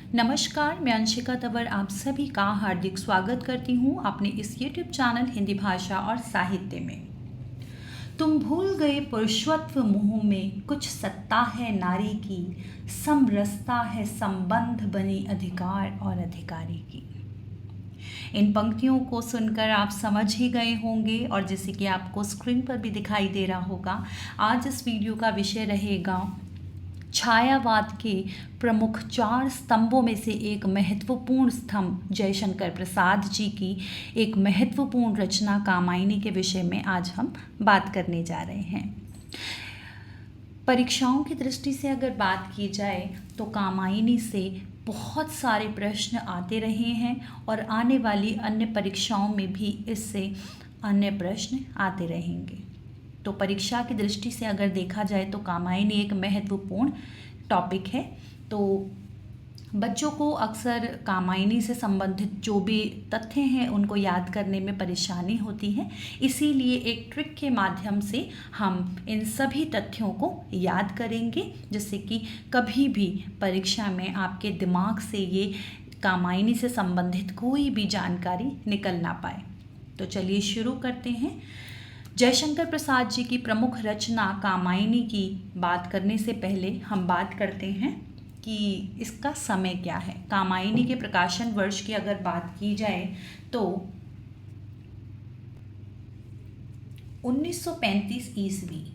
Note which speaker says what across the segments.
Speaker 1: नमस्कार, मैं अंशिका तंवर आप सभी का हार्दिक स्वागत करती हूँ अपने इस YouTube चैनल हिंदी भाषा और साहित्य में। तुम भूल गए पुरुषत्व मुँह में कुछ सत्ता है नारी की, समरसता है संबंध बनी अधिकार और अधिकारी की। इन पंक्तियों को सुनकर आप समझ ही गए होंगे और जैसे कि आपको स्क्रीन पर भी दिखाई दे रहा होगा, आज इस वीडियो का विषय रहेगा छायावाद के प्रमुख 4 स्तंभों में से एक महत्वपूर्ण स्तंभ जयशंकर प्रसाद जी की एक महत्वपूर्ण रचना कामायनी के विषय में आज हम बात करने जा रहे हैं। परीक्षाओं की दृष्टि से अगर बात की जाए तो कामायनी से बहुत सारे प्रश्न आते रहे हैं और आने वाली अन्य परीक्षाओं में भी इससे अन्य प्रश्न आते रहेंगे। तो परीक्षा की दृष्टि से अगर देखा जाए तो कामायनी एक महत्वपूर्ण टॉपिक है। तो बच्चों को अक्सर कामायनी से संबंधित जो भी तथ्य हैं उनको याद करने में परेशानी होती है, इसीलिए एक ट्रिक के माध्यम से हम इन सभी तथ्यों को याद करेंगे जिससे कि कभी भी परीक्षा में आपके दिमाग से ये कामायनी से संबंधित कोई भी जानकारी निकल ना पाए। तो चलिए शुरू करते हैं। जयशंकर प्रसाद जी की प्रमुख रचना कामायनी की बात करने से पहले हम बात करते हैं कि इसका समय क्या है। कामायनी के प्रकाशन वर्ष की अगर बात की जाए तो 1935 ईस्वी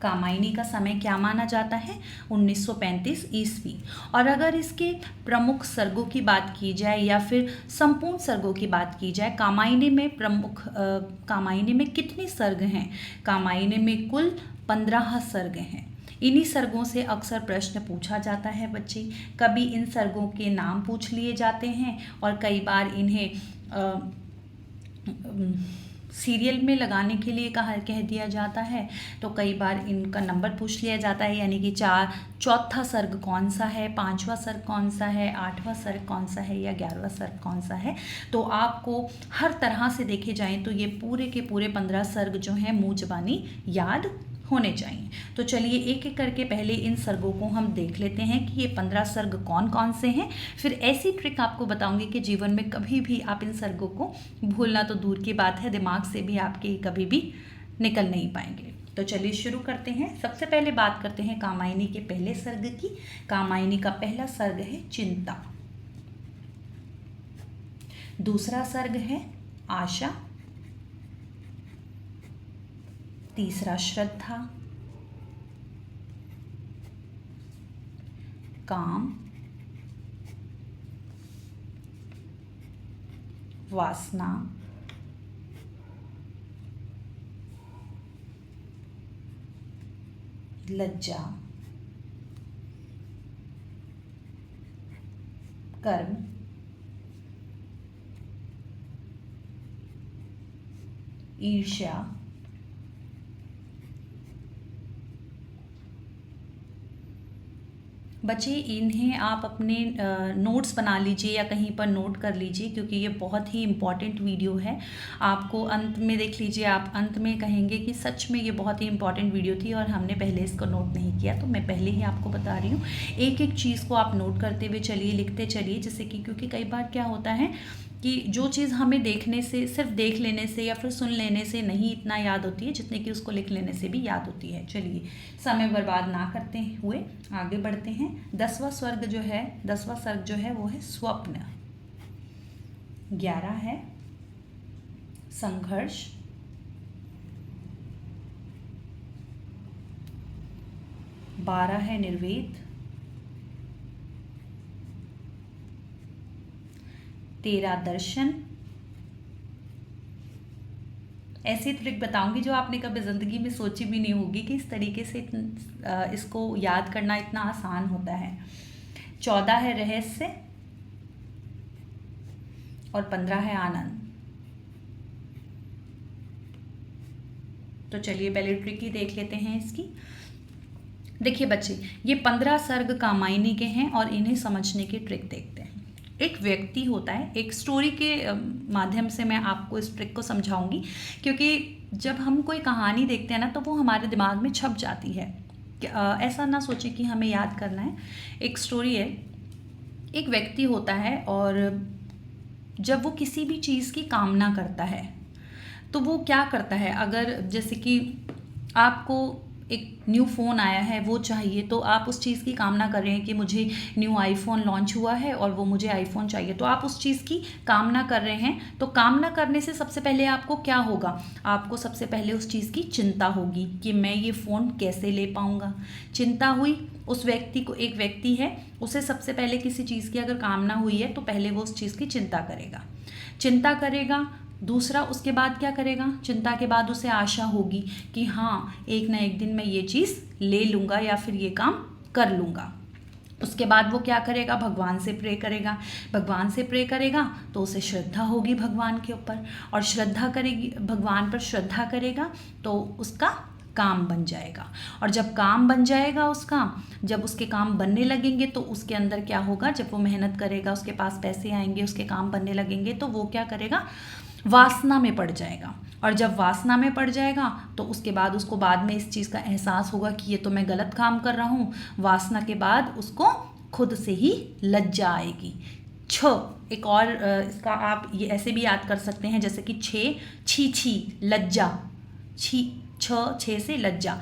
Speaker 1: कामायनी का समय क्या माना जाता है, 1935 ईस्वी। और अगर इसके प्रमुख सर्गों की बात की जाए या फिर संपूर्ण सर्गों की बात की जाए, कामायनी में कितने सर्ग हैं? कामायनी में कुल 15 सर्ग हैं। इन्हीं सर्गों से अक्सर प्रश्न पूछा जाता है बच्चे। कभी इन सर्गों के नाम पूछ लिए जाते हैं और कई बार इन्हें सीरियल में लगाने के लिए कह दिया जाता है, तो कई बार इनका नंबर पूछ लिया जाता है, यानी कि चौथा सर्ग कौन सा है, 5वां सर्ग कौन सा है, 8वां सर्ग कौन सा है या 11वां सर्ग कौन सा है। तो आपको हर तरह से देखे जाएं तो ये पूरे के पूरे 15 सर्ग जो हैं मुँह ज़बानी याद होने चाहिए। तो चलिए एक एक करके पहले इन सर्गों को हम देख लेते हैं कि ये 15 सर्ग कौन कौन से हैं। फिर ऐसी ट्रिक आपको बताऊंगी कि जीवन में कभी भी आप इन सर्गों को भूलना तो दूर की बात है, दिमाग से भी आपके कभी भी निकल नहीं पाएंगे। तो चलिए शुरू करते हैं। सबसे पहले बात करते हैं कामायनी के पहले सर्ग की। कामायनी का पहला सर्ग है चिंता, दूसरा सर्ग है आशा, तीसरा श्रद्धा, काम, वासना, लज्जा, कर्म, ईर्ष्या, बच्चे इन्हें आप अपने नोट्स बना लीजिए या कहीं पर नोट कर लीजिए, क्योंकि ये बहुत ही इम्पॉर्टेंट वीडियो है। आपको अंत में देख लीजिए, आप अंत में कहेंगे कि सच में ये बहुत ही इम्पॉर्टेंट वीडियो थी और हमने पहले इसको नोट नहीं किया। तो मैं पहले ही आपको बता रही हूँ, एक एक चीज़ को आप नोट करते हुए चलिए, लिखते चलिए, जिससे कि क्योंकि कई बार क्या होता है कि जो चीज़ हमें देखने से, सिर्फ देख लेने से या फिर सुन लेने से नहीं इतना याद होती है जितने कि उसको लिख लेने से भी याद होती है। चलिए समय बर्बाद ना करते हुए आगे बढ़ते हैं। 10वां सर्ग जो है वो है स्वप्न, 11 है संघर्ष, 12 है निर्वेद, 13 दर्शन। ऐसी ट्रिक बताऊंगी जो आपने कभी ज़िंदगी में सोची भी नहीं होगी कि इस तरीके से इसको याद करना इतना आसान होता है। 14 है रहस्य और 15 है आनंद। तो चलिए पहले ट्रिक ही देख लेते हैं इसकी। देखिए बच्चे, ये 15 सर्ग कामायनी के हैं और इन्हें समझने की ट्रिक देखते हैं। एक व्यक्ति होता है, एक स्टोरी के माध्यम से मैं आपको इस ट्रिक को समझाऊंगी, क्योंकि जब हम कोई कहानी देखते हैं ना तो वो हमारे दिमाग में छप जाती है। ऐसा ना सोचें कि हमें याद करना है। एक स्टोरी है, एक व्यक्ति होता है और जब वो किसी भी चीज़ की कामना करता है तो वो क्या करता है, अगर जैसे कि आपको एक न्यू फ़ोन आया है वो चाहिए, तो आप उस चीज़ की कामना कर रहे हैं कि मुझे न्यू आईफोन लॉन्च हुआ है और वो मुझे आईफोन चाहिए, तो आप उस चीज़ की कामना कर रहे हैं। तो कामना करने से सबसे पहले आपको क्या होगा, आपको सबसे पहले उस चीज़ की चिंता होगी कि मैं ये फ़ोन कैसे ले पाऊँगा। चिंता हुई उस व्यक्ति को, एक व्यक्ति है, उसे सबसे पहले किसी चीज़ की अगर कामना हुई है तो पहले वो उस चीज़ की चिंता करेगा, चिंता करेगा। दूसरा, उसके बाद क्या करेगा, चिंता के बाद उसे आशा होगी कि हाँ एक ना एक दिन मैं ये चीज़ ले लूँगा या फिर ये काम कर लूँगा। उसके बाद वो क्या करेगा, भगवान से प्रे करेगा। भगवान से प्रे करेगा तो उसे श्रद्धा होगी भगवान के ऊपर, और श्रद्धा करेगी, भगवान पर श्रद्धा करेगा तो उसका काम बन जाएगा। और जब काम बन जाएगा उसका, जब उसके काम बनने लगेंगे तो उसके अंदर क्या होगा, जब वो मेहनत करेगा उसके पास पैसे आएंगे, उसके काम बनने लगेंगे, तो वो क्या करेगा, वासना में पड़ जाएगा। और जब वासना में पड़ जाएगा तो उसके बाद उसको बाद में इस चीज़ का एहसास होगा कि ये तो मैं गलत काम कर रहा हूँ। वासना के बाद उसको खुद से ही लज्जा आएगी। एक और इसका आप ये ऐसे भी याद कर सकते हैं, जैसे कि छी छी लज्जा, छः से लज्जा।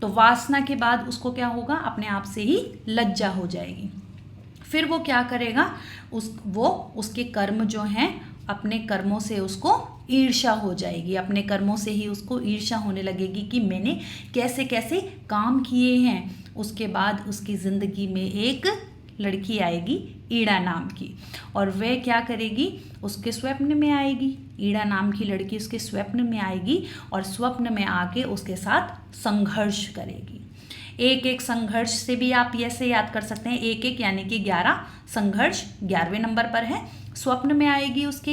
Speaker 1: तो वासना के बाद उसको क्या होगा, अपने आप से ही लज्जा हो जाएगी। फिर वो क्या करेगा, उसके कर्म जो हैं, अपने कर्मों से उसको ईर्ष्या हो जाएगी, अपने कर्मों से ही उसको ईर्ष्या होने लगेगी कि मैंने कैसे कैसे काम किए हैं। उसके बाद उसकी ज़िंदगी में एक लड़की आएगी ईड़ा नाम की, और वह क्या करेगी, उसके स्वप्न में आएगी। ईड़ा नाम की लड़की उसके स्वप्न में आएगी और स्वप्न में आके उसके साथ संघर्ष करेगी। एक एक संघर्ष से भी आप ऐसे याद कर सकते हैं, एक एक यानी कि 11 संघर्ष 11वें नंबर पर है। स्वप्न में आएगी, उसके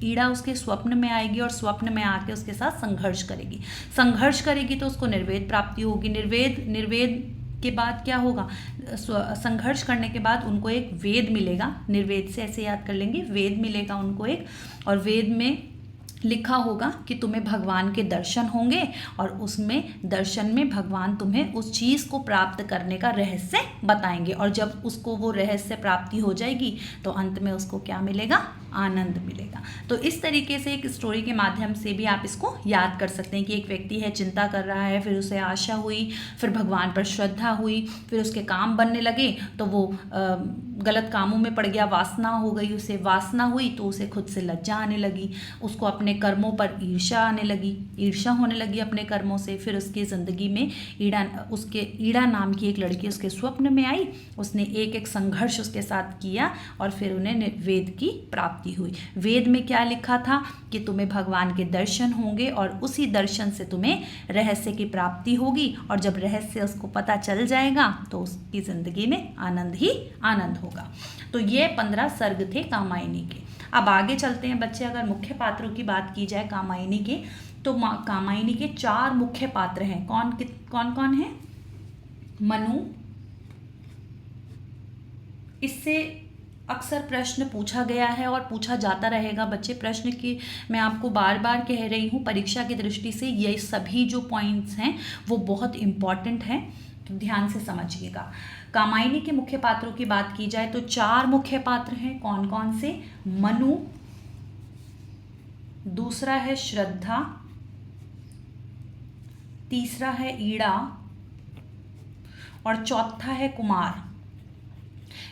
Speaker 1: ईड़ा उसके स्वप्न में आएगी और स्वप्न में आके उसके साथ संघर्ष करेगी। संघर्ष करेगी तो उसको निर्वेद प्राप्ति होगी। निर्वेद के बाद क्या होगा, संघर्ष करने के बाद उनको एक वेद मिलेगा। निर्वेद से ऐसे याद कर लेंगे, वेद मिलेगा उनको एक, और वेद में लिखा होगा कि तुम्हें भगवान के दर्शन होंगे और उसमें दर्शन में भगवान तुम्हें उस चीज़ को प्राप्त करने का रहस्य बताएंगे। और जब उसको वो रहस्य प्राप्ति हो जाएगी तो अंत में उसको क्या मिलेगा, आनंद मिलेगा। तो इस तरीके से एक स्टोरी के माध्यम से भी आप इसको याद कर सकते हैं कि एक व्यक्ति है, चिंता कर रहा है, फिर उसे आशा हुई, फिर भगवान पर श्रद्धा हुई, फिर उसके काम बनने लगे तो वो गलत कामों में पड़ गया, वासना हो गई, उसे वासना हुई तो उसे खुद से लज्जा आने लगी, उसको अपने कर्मों पर ईर्ष्या आने लगी, ईर्ष्या होने लगी अपने कर्मों से। फिर उसकी ज़िंदगी में ईड़ा नाम की एक लड़की उसके स्वप्न में आई, उसने एक एक संघर्ष उसके साथ किया और फिर उन्हें वेद की प्राप्ति हुई। वेद में क्या लिखा था कि तुम्हें भगवान के दर्शन होंगे और उसी दर्शन से तुम्हें रहस्य की प्राप्ति होगी, और जब रहस्य उसको पता चल जाएगा तो उसकी ज़िंदगी में आनंद ही आनंद होगा। तो ये 15 सर्ग थे कामायनी के। अब आगे चलते हैं बच्चे। अगर मुख्य पात्रों की बात की जाए कामायनी के, तो कामायनी के 4 मुख्य पात्र हैं। कौन कौन है? मनु, इससे अक्सर प्रश्न पूछा गया है और पूछा जाता रहेगा बच्चे। प्रश्न की मैं आपको बार बार कह रही हूँ, परीक्षा की दृष्टि से ये सभी जो पॉइंट्स हैं वो बहुत इम्पॉर्टेंट हैं, तो ध्यान से समझिएगा। कामायनी के मुख्य पात्रों की बात की जाए तो 4 मुख्य पात्र हैं। कौन कौन से? मनु, दूसरा है श्रद्धा, तीसरा है ईड़ा और चौथा है कुमार।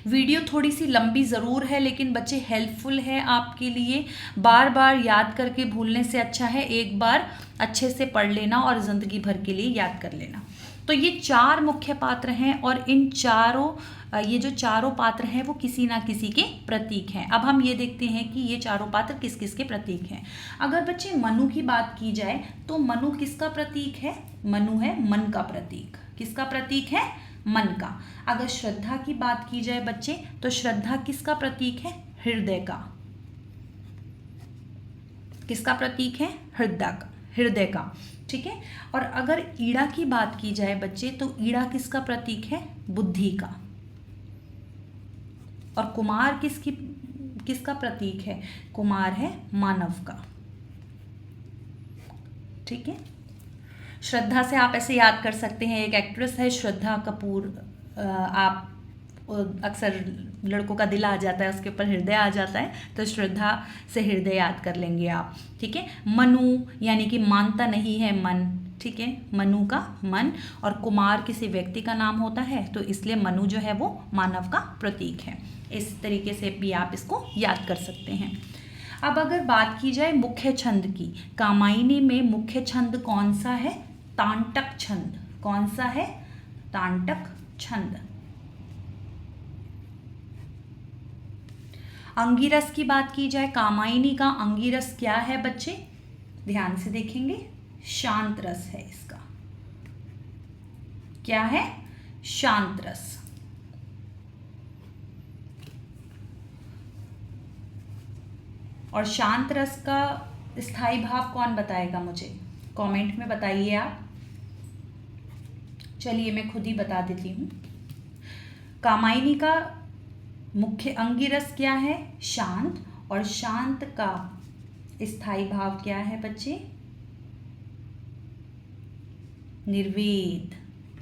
Speaker 1: वीडियो थोड़ी सी लंबी ज़रूर है लेकिन बच्चे हेल्पफुल है आपके लिए। बार बार याद करके भूलने से अच्छा है एक बार अच्छे से पढ़ लेना और ज़िंदगी भर के लिए याद कर लेना। तो ये 4 मुख्य पात्र हैं और इन ये जो चारों पात्र हैं वो किसी ना किसी के प्रतीक हैं। अब हम ये देखते हैं कि ये चारों पात्र किस किस के प्रतीक हैं। अगर बच्चे मनु की बात की जाए तो मनु किसका प्रतीक है? मनु है मन का प्रतीक। किसका प्रतीक है? मन का। अगर श्रद्धा की बात की जाए बच्चे तो श्रद्धा किसका प्रतीक है? हृदय का। किसका प्रतीक है? हृदय का। ठीक है। और अगर ईड़ा की बात की जाए बच्चे तो ईड़ा किसका प्रतीक है? बुद्धि का। और कुमार किसका प्रतीक है? कुमार है मानव का। ठीक है। श्रद्धा से आप ऐसे याद कर सकते हैं, एक एक्ट्रेस है श्रद्धा कपूर, आप अक्सर लड़कों का दिल आ जाता है, उसके ऊपर हृदय आ जाता है, तो श्रद्धा से हृदय याद कर लेंगे आप। ठीक है। मनु यानी कि मानता नहीं है मन, ठीक है, मनु का मन। और कुमार किसी व्यक्ति का नाम होता है, तो इसलिए मनु जो है वो मानव का प्रतीक है। इस तरीके से भी आप इसको याद कर सकते हैं। अब अगर बात की जाए मुख्य छंद की, कामायनी में मुख्य छंद कौन सा है? तांटक छंद। कौन सा है? तांटक छंद। अंगिरस की बात की जाए, कामायनी का अंगिरस क्या है बच्चे? ध्यान से देखेंगे, शांत रस है इसका। क्या है? शांत रस। और शांत रस का स्थायी भाव कौन बताएगा मुझे? कमेंट में बताइए आप। चलिए मैं खुद ही बता देती हूँ। कामायनी का मुख्य अंगिरस क्या है? शांत। और शांत का स्थायी भाव क्या है बच्चे? निर्वेद।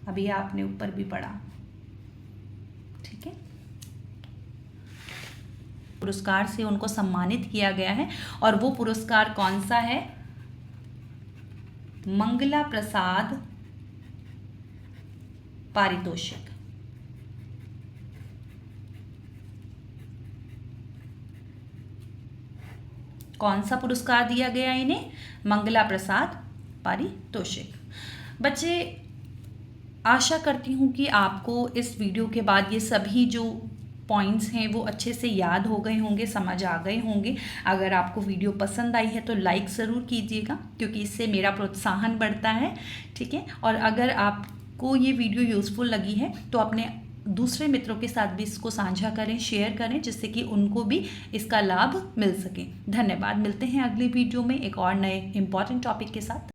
Speaker 1: अभी आपने ऊपर भी पढ़ा। ठीक है। पुरस्कार से उनको सम्मानित किया गया है, और वो पुरस्कार कौन सा है? मंगला प्रसाद पारितोषिक। कौन सा पुरस्कार दिया गया इन्हें? मंगला प्रसाद पारितोषिक। बच्चे, आशा करती हूँ कि आपको इस वीडियो के बाद ये सभी जो पॉइंट्स हैं वो अच्छे से याद हो गए होंगे, समझ आ गए होंगे। अगर आपको वीडियो पसंद आई है तो लाइक ज़रूर कीजिएगा, क्योंकि इससे मेरा प्रोत्साहन बढ़ता है। ठीक है। और अगर आपको ये वीडियो यूज़फुल लगी है तो अपने दूसरे मित्रों के साथ भी इसको साझा करें, शेयर करें, जिससे कि उनको भी इसका लाभ मिल सके। धन्यवाद। मिलते हैं अगली वीडियो में एक और नए इम्पॉर्टेंट टॉपिक के साथ।